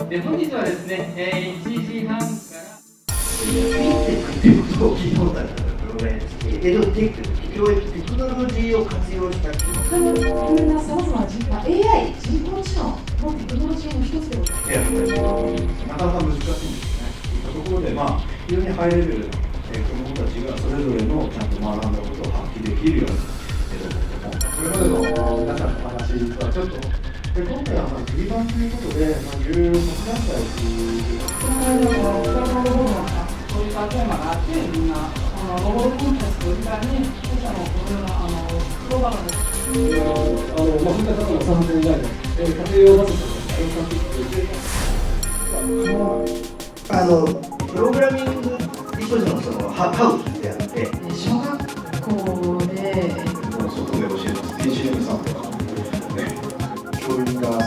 で本日はですね、1時半から。フィンテックっていうことを聞いたことあるんだけどね、エドテック、教育テクノロジーを活用した他のいろんなさまざまなAI、人工知能のテクノロジーの一つでございます。やっぱりなかなか難しいんですね。といったところで、非常にハイレベルな子どもたちがそれぞれのちゃんと学んだことを発揮できるように、これまでの皆さんの話とはちょっと、今回は切り板ということで、16段階というそういったテーマがあって、みんなロボットコンテストみたいに、このようなプログラムです。そういった方の参考になる家庭用バスとかプログラミング一つのハウであって、小学校で外で教えます TCM さんとかね、教員が足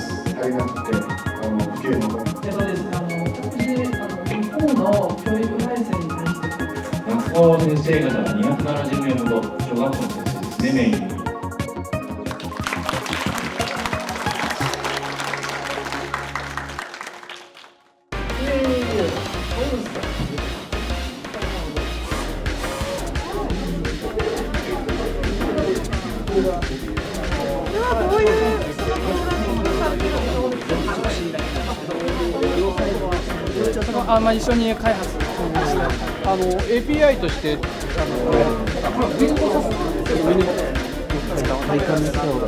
りなくて不景のです日本の教育体制に対して学校の先生方が270名ほど小学校の先生ですね、メインに。一緒に開発して API として変換した方が